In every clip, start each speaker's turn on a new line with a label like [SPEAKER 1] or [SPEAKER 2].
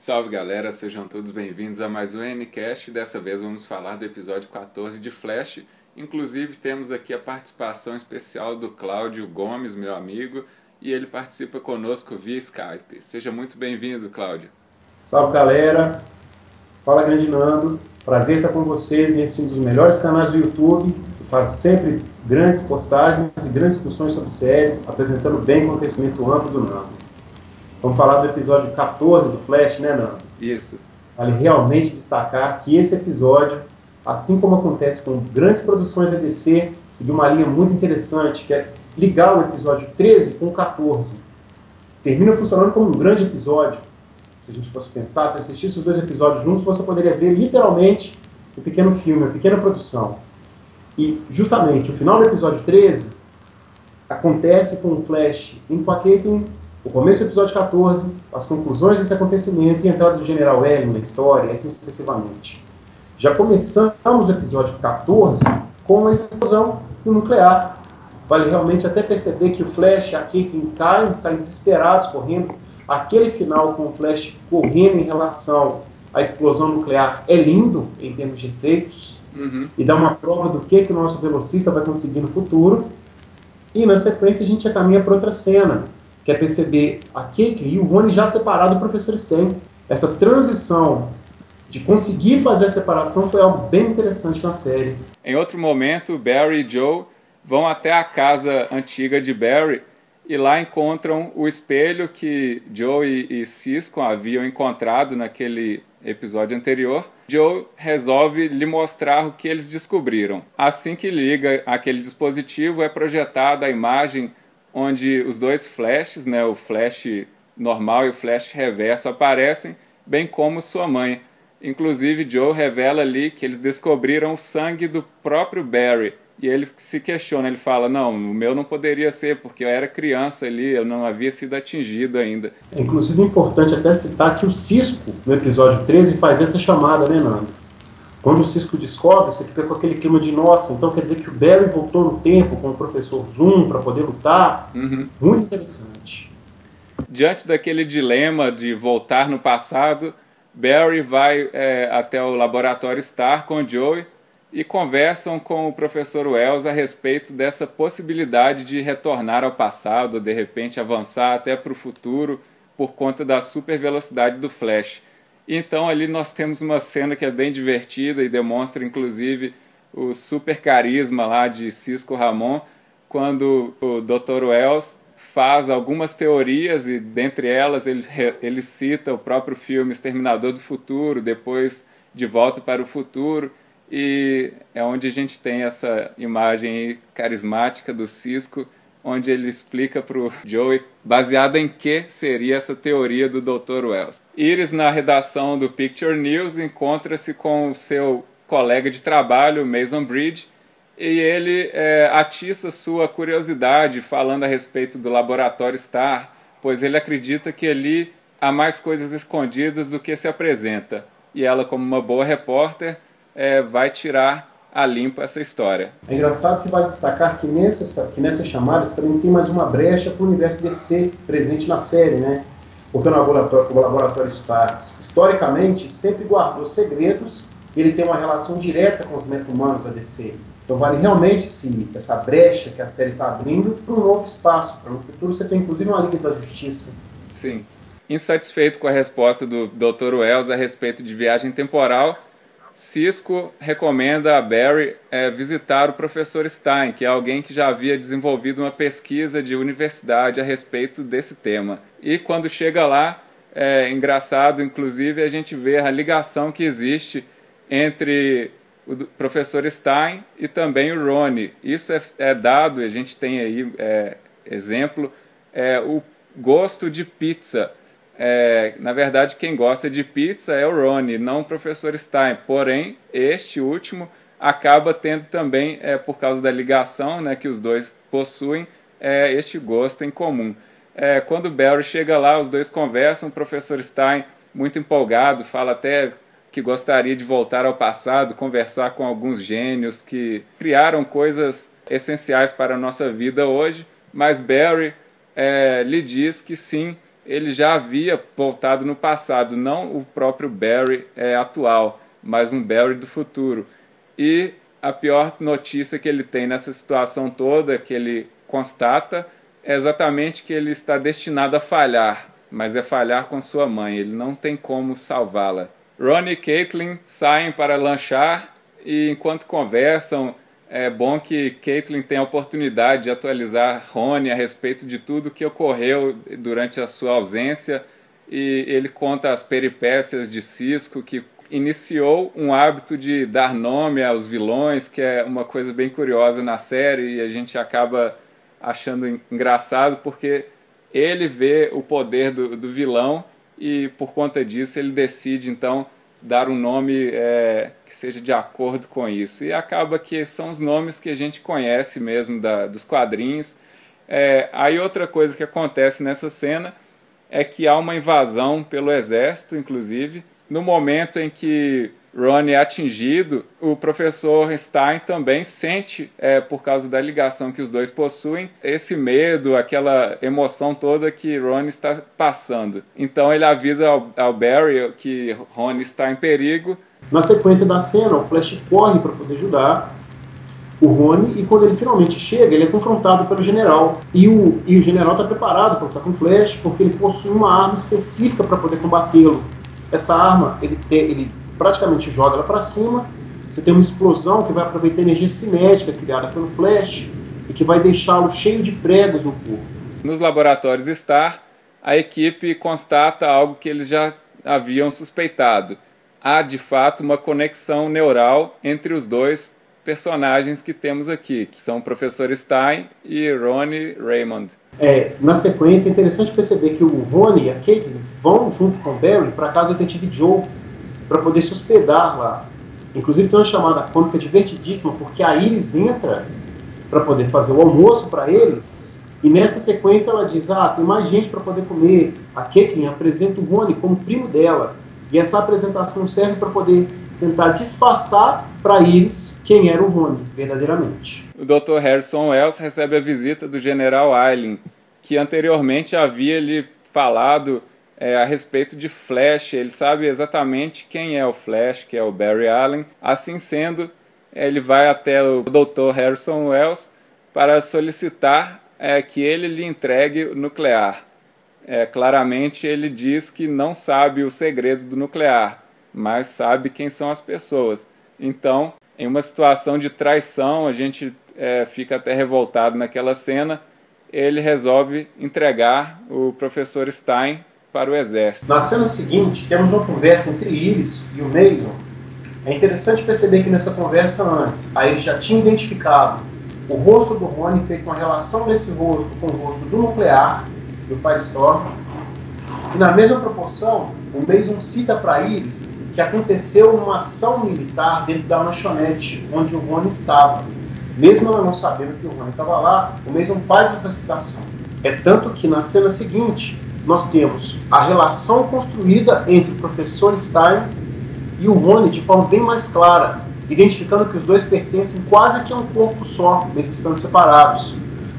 [SPEAKER 1] Salve galera, sejam todos bem-vindos a mais um Ncast. Dessa vez vamos falar do episódio 14 de Flash. Inclusive temos aqui a participação especial do Cláudio Gomes, meu amigo, e ele participa conosco via Skype. Seja muito bem-vindo, Cláudio.
[SPEAKER 2] Salve galera, fala grande Nando, prazer estar com vocês nesse um dos melhores canais do YouTube, que faz sempre grandes postagens e grandes discussões sobre séries, apresentando bem o conhecimento amplo do Nando. Vamos falar do episódio 14 do Flash, né, Nando?
[SPEAKER 1] Isso.
[SPEAKER 2] Vale realmente destacar que esse episódio, assim como acontece com grandes produções da DC, seguiu uma linha muito interessante, que é ligar o episódio 13 com o 14. Termina funcionando como um grande episódio. Se a gente fosse pensar, se assistisse os dois episódios juntos, você poderia ver literalmente o pequeno filme, a pequena produção. E justamente o final do episódio 13 acontece com o Flash empaquetem o começo do episódio 14, as conclusões desse acontecimento e a entrada do General Hélio na história, e assim sucessivamente. Já começamos o episódio 14 com a explosão do nuclear. Vale realmente até perceber que o Flash e a Caitlin caem, saem desesperados, correndo. Aquele final com o Flash correndo em relação à explosão nuclear é lindo em termos de efeitos e dá uma prova do que o nosso velocista vai conseguir no futuro. E na sequência a gente já caminha para outra cena, que é perceber a Caitlin e o Rony já separados do Professor Stan. Essa transição de conseguir fazer a separação foi algo bem interessante na série.
[SPEAKER 1] Em outro momento, Barry e Joe vão até a casa antiga de Barry e lá encontram o espelho que Joe e Cisco haviam encontrado naquele episódio anterior. Joe resolve lhe mostrar o que eles descobriram. Assim que liga aquele dispositivo, é projetada a imagem onde os dois flashes, né, o flash normal e o flash reverso aparecem, bem como sua mãe. Inclusive, Joe revela ali que eles descobriram o sangue do próprio Barry. E ele se questiona, ele fala, não, o meu não poderia ser, porque eu era criança ali, eu não havia sido atingido ainda.
[SPEAKER 2] É inclusive importante até citar que o Cisco, no episódio 13, faz essa chamada, né, Nando? Quando o Cisco descobre, você fica com aquele clima de nossa, então quer dizer que o Barry voltou no tempo com o Professor Zoom para poder lutar. Muito interessante.
[SPEAKER 1] Diante daquele dilema de voltar no passado, Barry vai até o laboratório Star com Joey e conversam com o Professor Wells a respeito dessa possibilidade de retornar ao passado, de repente avançar até para o futuro por conta da super velocidade do Flash. Então ali nós temos uma cena que é bem divertida e demonstra inclusive o super carisma lá de Cisco Ramon, quando o Dr. Wells faz algumas teorias e dentre elas ele cita o próprio filme Exterminador do Futuro, depois De Volta para o Futuro, e é onde a gente tem essa imagem carismática do Cisco, onde ele explica para o Joey baseada em que seria essa teoria do Dr. Wells. Iris, na redação do Picture News, encontra-se com o seu colega de trabalho, Mason Bridge, e ele atiça sua curiosidade falando a respeito do laboratório Star, pois ele acredita que ali há mais coisas escondidas do que se apresenta. E ela, como uma boa repórter, vai tirar a limpo essa história.
[SPEAKER 2] É engraçado que vale destacar que nessas chamadas também tem mais uma brecha para o universo DC presente na série, né? Porque o laboratório Star, historicamente, sempre guardou segredos e ele tem uma relação direta com os meta-humanos da DC. Então vale realmente sim, essa brecha que a série está abrindo para um novo espaço, para no futuro você ter inclusive uma Liga da Justiça.
[SPEAKER 1] Sim. Insatisfeito com a resposta do Dr. Wells a respeito de viagem temporal, Cisco recomenda a Barry visitar o professor Stein, que é alguém que já havia desenvolvido uma pesquisa de universidade a respeito desse tema. E quando chega lá, é engraçado, inclusive, a gente vê a ligação que existe entre o professor Stein e também o Rony. Isso é dado, a gente tem aí exemplo, o gosto de pizza. Na verdade, quem gosta de pizza é o Rony, não o professor Stein. Porém, este último acaba tendo também, por causa da ligação, né, que os dois possuem, este gosto em comum. Quando o Barry chega lá, os dois conversam, o professor Stein, muito empolgado, fala até que gostaria de voltar ao passado, conversar com alguns gênios que criaram coisas essenciais para a nossa vida hoje, mas Barry lhe diz que sim, ele já havia voltado no passado, não o próprio Barry atual, mas um Barry do futuro. E a pior notícia que ele tem nessa situação toda, que ele constata, é exatamente que ele está destinado a falhar, mas é falhar com sua mãe, ele não tem como salvá-la. Ron e Caitlin saem para lanchar e enquanto conversam, é bom que Caitlin tenha a oportunidade de atualizar Ron a respeito de tudo que ocorreu durante a sua ausência, e ele conta as peripécias de Cisco, que iniciou um hábito de dar nome aos vilões, que é uma coisa bem curiosa na série, e a gente acaba achando engraçado porque ele vê o poder do vilão e por conta disso ele decide então dar um nome que seja de acordo com isso, e acaba que são os nomes que a gente conhece mesmo dos quadrinhos. Aí outra coisa que acontece nessa cena é que há uma invasão pelo exército, inclusive. No momento em que Ron é atingido, o professor Stein também sente, por causa da ligação que os dois possuem, esse medo, aquela emoção toda que Ron está passando. Então ele avisa ao Barry que Ron está em perigo.
[SPEAKER 2] Na sequência da cena, o Flash corre para poder ajudar o Ron, e quando ele finalmente chega, ele é confrontado pelo general. E o general está preparado para lutar com o Flash, porque ele possui uma arma específica para poder combatê-lo. Essa arma, ele praticamente joga ela para cima, você tem uma explosão que vai aproveitar a energia cinética criada pelo Flash e que vai deixá-lo cheio de pregos no corpo.
[SPEAKER 1] Nos laboratórios Star, a equipe constata algo que eles já haviam suspeitado. Há, de fato, uma conexão neural entre os dois personagens que temos aqui, que são o Professor Stein e Ronnie Raymond.
[SPEAKER 2] Na sequência, é interessante perceber que o Ronnie e a Caitlin vão junto com o Barry para a casa do detetive Joe para poder se hospedar lá. Inclusive tem uma chamada cômica divertidíssima, porque a Iris entra para poder fazer o almoço para eles, e nessa sequência ela diz, tem mais gente para poder comer. A Caitlin apresenta o Ronnie como primo dela, e essa apresentação serve para poder tentar disfarçar para Iris quem era o Ronnie verdadeiramente.
[SPEAKER 1] O Dr. Harrison Wells recebe a visita do General Eiling, que anteriormente havia lhe falado a respeito de Flash. Ele sabe exatamente quem é o Flash, que é o Barry Allen. Assim sendo, ele vai até o Dr. Harrison Wells para solicitar que ele lhe entregue o nuclear. Claramente ele diz que não sabe o segredo do nuclear, mas sabe quem são as pessoas. Então, em uma situação de traição, a gente fica até revoltado naquela cena, ele resolve entregar o professor Stein para o exército.
[SPEAKER 2] Na cena seguinte, temos uma conversa entre Iris e o Mason. É interessante perceber que nessa conversa antes, a Iris já tinha identificado o rosto do Ronnie, feito uma relação desse rosto com o rosto do nuclear, do Firestorm, e na mesma proporção, o Mason cita para Iris que aconteceu uma ação militar dentro da lanchonete onde o Ronnie estava. Mesmo ela não sabendo que o Ronnie estava lá, o Mason faz essa citação. É tanto que na cena seguinte, nós temos a relação construída entre o professor Stein e o Ronnie de forma bem mais clara, identificando que os dois pertencem quase que a um corpo só, mesmo estando separados.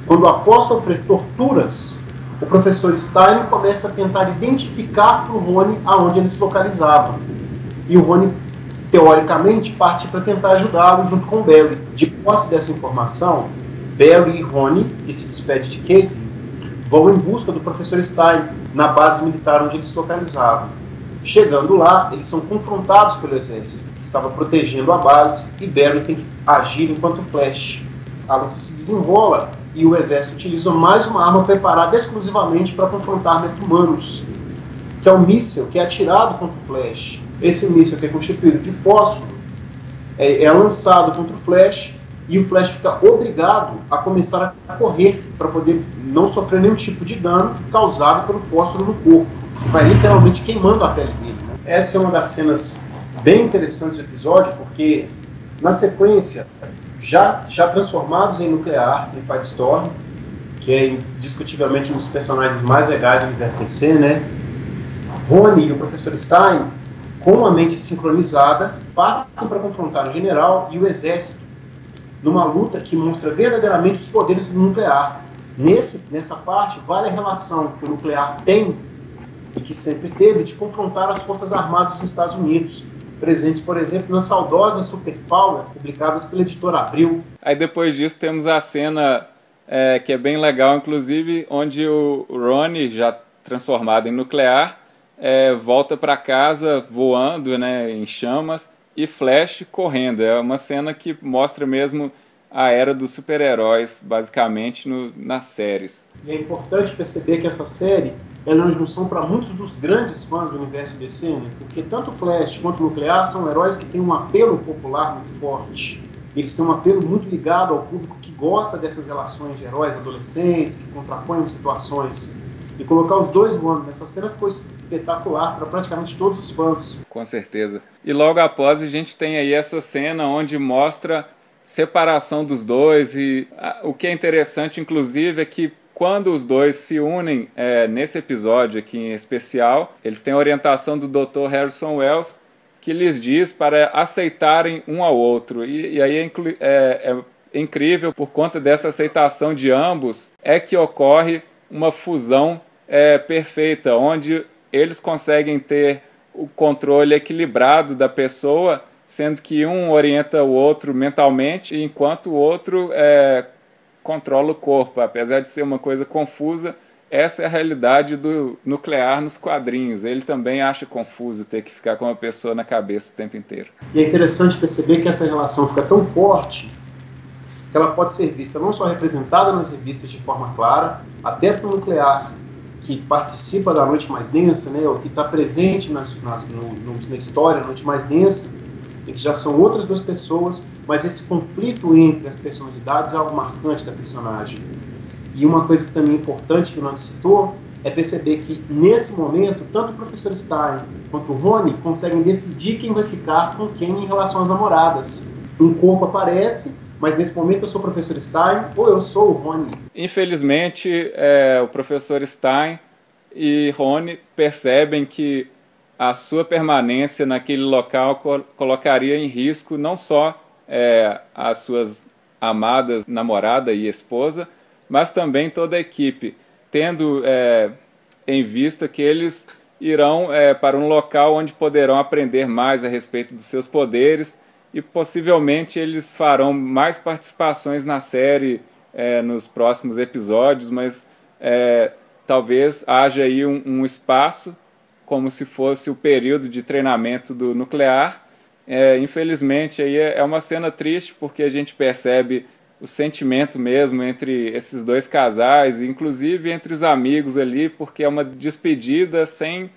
[SPEAKER 2] Quando, após sofrer torturas, o professor Stein começa a tentar identificar para o Ronnie aonde ele se localizava. E o Ronnie, teoricamente, parte para tentar ajudá-lo junto com o Barry. De posse dessa informação, Barry e Ronnie, que se despede de Caitlin, vão em busca do professor Stein na base militar onde eles se localizavam. Chegando lá, eles são confrontados pelo exército, que estava protegendo a base, e Barry tem que agir enquanto Flash. A luta se desenrola e o exército utiliza mais uma arma preparada exclusivamente para confrontar meta-humanos, que é um míssil que é atirado contra o Flash. Esse míssil, que é constituído de fósforo, é lançado contra o Flash, e o Flash fica obrigado a começar a correr para poder não sofrer nenhum tipo de dano causado pelo fósforo no corpo, que vai literalmente queimando a pele dele. Essa é uma das cenas bem interessantes do episódio, porque na sequência, já transformados em nuclear, em Firestorm, que é indiscutivelmente um dos personagens mais legais do universo DC, né? Ronnie e o professor Stein, com a mente sincronizada, partem para confrontar o general e o exército, numa luta que mostra verdadeiramente os poderes do nuclear. Nessa parte, vale a relação que o nuclear tem e que sempre teve de confrontar as Forças Armadas dos Estados Unidos, presentes, por exemplo, na saudosa Superpower, publicadas pela editora Abril.
[SPEAKER 1] Aí depois disso temos a cena que é bem legal, inclusive, onde o Ronnie, já transformado em nuclear, volta para casa voando, né, em chamas, e Flash correndo. É uma cena que mostra mesmo a era dos super-heróis, basicamente, nas séries.
[SPEAKER 2] E é importante perceber que essa série é uma junção para muitos dos grandes fãs do universo DC, né? Porque tanto o Flash quanto o Nuclear são heróis que têm um apelo popular muito forte. Eles têm um apelo muito ligado ao público que gosta dessas relações de heróis adolescentes, que contrapõem situações. E colocar os dois voando nessa cena ficou espetacular para praticamente todos os fãs.
[SPEAKER 1] Com certeza. E logo após a gente tem aí essa cena onde mostra separação dos dois, e o que é interessante, inclusive, é que quando os dois se unem nesse episódio aqui em especial, eles têm a orientação do Dr. Harrison Wells, que lhes diz para aceitarem um ao outro. E aí é incrível, por conta dessa aceitação de ambos, é que ocorre uma fusão perfeita, onde eles conseguem ter o controle equilibrado da pessoa, sendo que um orienta o outro mentalmente, enquanto o outro controla o corpo. Apesar de ser uma coisa confusa, essa é a realidade do Nuclear nos quadrinhos. Ele também acha confuso ter que ficar com uma pessoa na cabeça o tempo inteiro.
[SPEAKER 2] E é interessante perceber que essa relação fica tão forte que ela pode ser vista não só representada nas revistas de forma clara, até para o Nuclear, que participa da Noite Mais Densa, né, ou que está presente na história, na Noite Mais Densa, e que já são outras duas pessoas, mas esse conflito entre as personalidades é algo marcante da personagem. E uma coisa que também é importante, que o Nando citou, é perceber que, nesse momento, tanto o Professor Stein quanto o Rony conseguem decidir quem vai ficar com quem em relação às namoradas. Um corpo aparece, mas nesse momento eu sou o Professor Stein ou eu sou o Rony.
[SPEAKER 1] Infelizmente, o Professor Stein e Rony percebem que a sua permanência naquele local colocaria em risco não só as suas amadas namorada e esposa, mas também toda a equipe, tendo em vista que eles irão para um local onde poderão aprender mais a respeito dos seus poderes, e possivelmente eles farão mais participações na série nos próximos episódios, mas talvez haja aí um espaço como se fosse o período de treinamento do Nuclear. Infelizmente aí é uma cena triste, porque a gente percebe o sentimento mesmo entre esses dois casais, inclusive entre os amigos ali, porque é uma despedida sem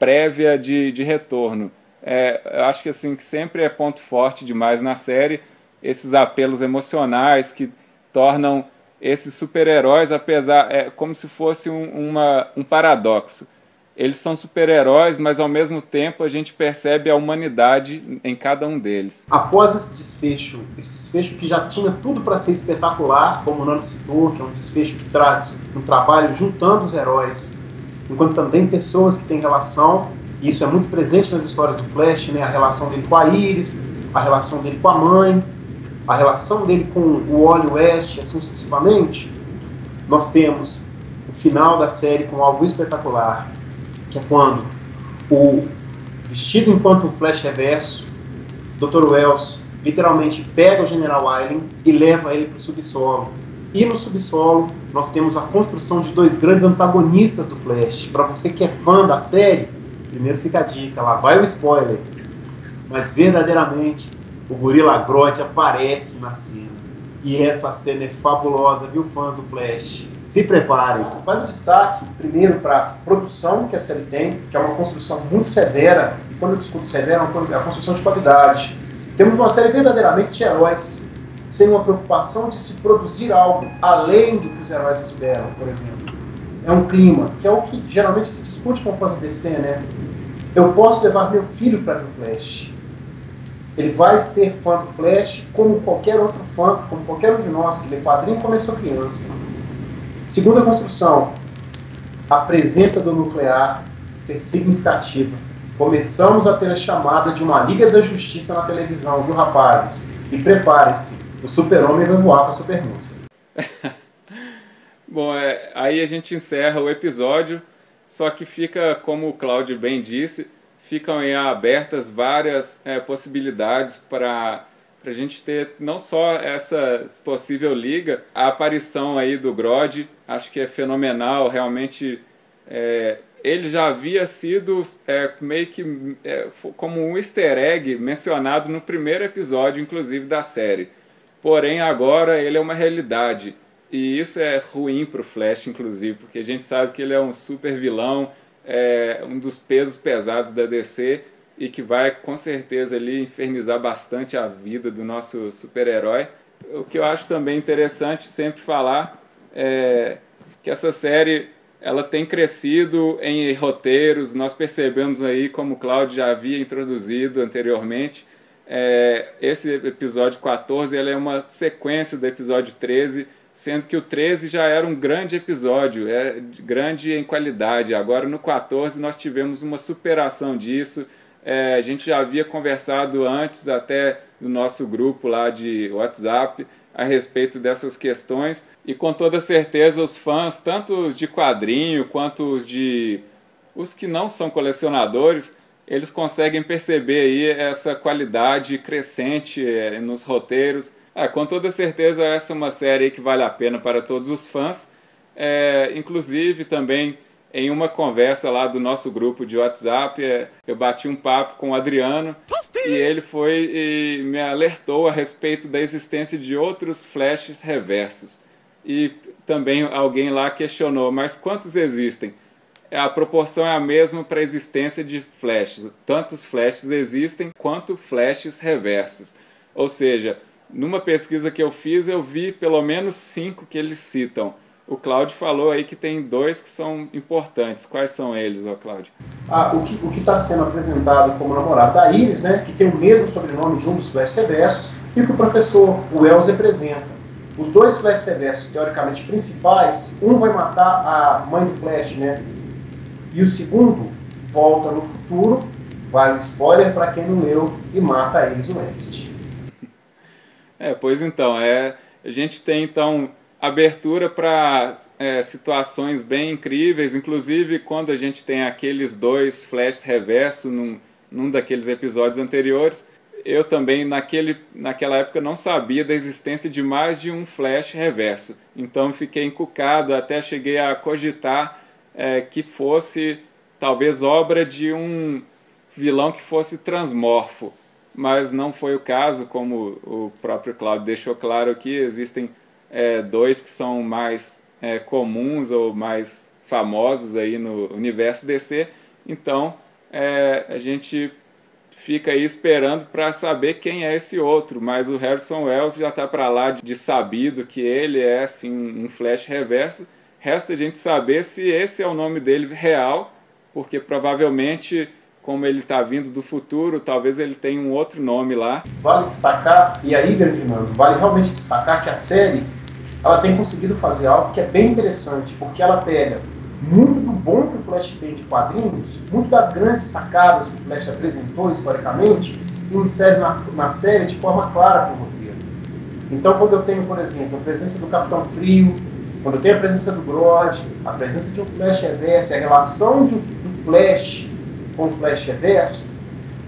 [SPEAKER 1] prévia de retorno. Eu acho que assim, que sempre é ponto forte demais na série, esses apelos emocionais que tornam esses super-heróis, como se fosse um paradoxo. Eles são super-heróis, mas ao mesmo tempo a gente percebe a humanidade em cada um deles.
[SPEAKER 2] Após esse desfecho que já tinha tudo para ser espetacular, como o Nando citou, que é um desfecho que traz um trabalho juntando os heróis, enquanto também pessoas que têm relação, e isso é muito presente nas histórias do Flash, né? A relação dele com a Iris, a relação dele com a mãe, a relação dele com o Wally West, assim sucessivamente. Nós temos o final da série com algo espetacular, que é quando vestido enquanto o Flash Reverso, Dr. Wells literalmente pega o General Wily e leva ele para o subsolo. E no subsolo nós temos a construção de dois grandes antagonistas do Flash. Para você que é fã da série, primeiro fica a dica, lá vai o spoiler. Mas verdadeiramente o Gorilla Grodd aparece na cena. E essa cena é fabulosa, viu, fãs do Flash? Se preparem. Vale o destaque, primeiro, para a produção que a série tem, que é uma construção muito severa, e quando eu discuto severa, é uma construção de qualidade. Temos uma série verdadeiramente de heróis, sem uma preocupação de se produzir algo além do que os heróis esperam, por exemplo. É um clima, que é o que geralmente se discute com fãs do DC, né? Eu posso levar meu filho para ver o Flash. Ele vai ser fã do Flash como qualquer outro fã, como qualquer um de nós que lê quadrinho começou criança. Segunda construção, a presença do Nuclear ser significativa. Começamos a ter a chamada de uma Liga da Justiça na televisão, viu, rapazes? E preparem-se, o Super-Homem vai voar com a Super-Moça.
[SPEAKER 1] Bom, aí a gente encerra o episódio. só que fica, como o Cláudio bem disse, ficam aí abertas várias possibilidades para a gente ter não só essa possível liga, a aparição aí do Grodd, acho que é fenomenal, realmente ele já havia sido meio que como um easter egg mencionado no primeiro episódio, inclusive, da série. Porém, agora ele é uma realidade. E isso é ruim para o Flash, inclusive, porque a gente sabe que ele é um super vilão, um dos pesos pesados da DC e que vai, com certeza, ali infernizar bastante a vida do nosso super-herói. O que eu acho também interessante sempre falar é que essa série ela tem crescido em roteiros. Nós percebemos aí, como o Cláudio já havia introduzido anteriormente, esse episódio 14 ele é uma sequência do episódio 13, sendo que o 13 já era um grande episódio, era grande em qualidade. Agora no 14 nós tivemos uma superação disso. A gente já havia conversado antes até no nosso grupo lá de WhatsApp a respeito dessas questões, e com toda certeza os fãs, tanto os de quadrinho quanto os que não são colecionadores, eles conseguem perceber aí essa qualidade crescente nos roteiros. Com toda certeza essa é uma série que vale a pena para todos os fãs. Inclusive também em uma conversa lá do nosso grupo de WhatsApp, eu bati um papo com o Adriano e ele foi e me alertou a respeito da existência de outros flashes reversos. E também alguém lá questionou, mas quantos existem? A proporção é a mesma para a existência de flashes. Tantos flashes existem quanto flashes reversos. Ou seja, numa pesquisa que eu fiz, eu vi pelo menos 5 que eles citam. O Cláudio falou aí que tem 2 que são importantes. Quais são eles, Cláudio?
[SPEAKER 2] O que está sendo apresentado como namorado da Iris, né, que tem o mesmo sobrenome de um dos Flash reversos, e o que o professor Wells representa. Os 2 Flash reversos, teoricamente principais, um vai matar a mãe do Flash, né, e o segundo volta no futuro, vale um spoiler para quem não leu, e mata a Iris West.
[SPEAKER 1] Pois então, a gente tem então abertura para situações bem incríveis, inclusive quando a gente tem aqueles 2 flash reverso num daqueles episódios anteriores. Eu também naquela época não sabia da existência de mais de um flash reverso, então fiquei encucado, até cheguei a cogitar que fosse talvez obra de um vilão que fosse transmorfo, mas não foi o caso, como o próprio Cláudio deixou claro aqui. Existem 2 que são mais comuns ou mais famosos aí no universo DC, então a gente fica aí esperando para saber quem é esse outro, mas o Harrison Wells já está para lá de sabido que ele é sim um Flash reverso. Resta a gente saber se esse é o nome dele real, porque provavelmente, como ele está vindo do futuro, talvez ele tenha um outro nome lá.
[SPEAKER 2] Vale destacar, e aí, Fernando, vale realmente destacar que a série ela tem conseguido fazer algo que é bem interessante, porque ela pega muito do bom que o Flash tem de quadrinhos, muito das grandes sacadas que o Flash apresentou historicamente, e insere na série de forma clara para o roteiro. Então, quando eu tenho, por exemplo, a presença do Capitão Frio, quando eu tenho a presença do Grodd, a presença de um Flash reverso, a relação do Flash com o Flash reverso,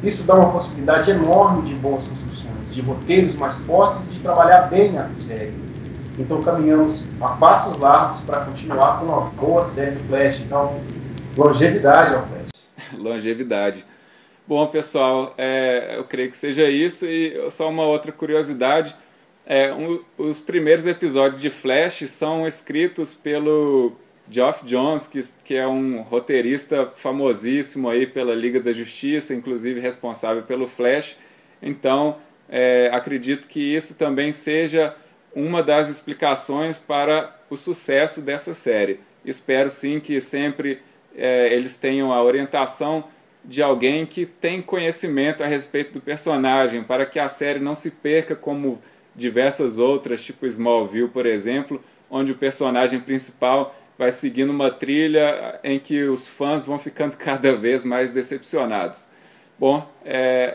[SPEAKER 2] isso dá uma possibilidade enorme de boas construções, de roteiros mais fortes e de trabalhar bem a série. Então caminhamos a passos largos para continuar com uma boa série do Flash. Então, longevidade ao Flash.
[SPEAKER 1] Longevidade. Bom, pessoal, eu creio que seja isso. E só uma outra curiosidade. Os primeiros episódios de Flash são escritos pelo Geoff Johns, que é um roteirista famosíssimo aí pela Liga da Justiça, inclusive responsável pelo Flash. Então, acredito que isso também seja uma das explicações para o sucesso dessa série. Espero sim que sempre eles tenham a orientação de alguém que tem conhecimento a respeito do personagem, para que a série não se perca como diversas outras, tipo Smallville, por exemplo, onde o personagem principal vai seguindo uma trilha em que os fãs vão ficando cada vez mais decepcionados. Bom,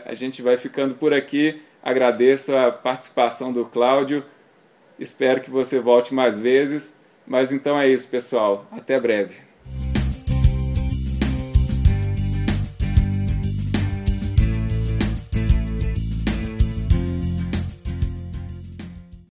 [SPEAKER 1] a gente vai ficando por aqui. Agradeço a participação do Cláudio. Espero que você volte mais vezes. Mas então é isso, pessoal. Até breve.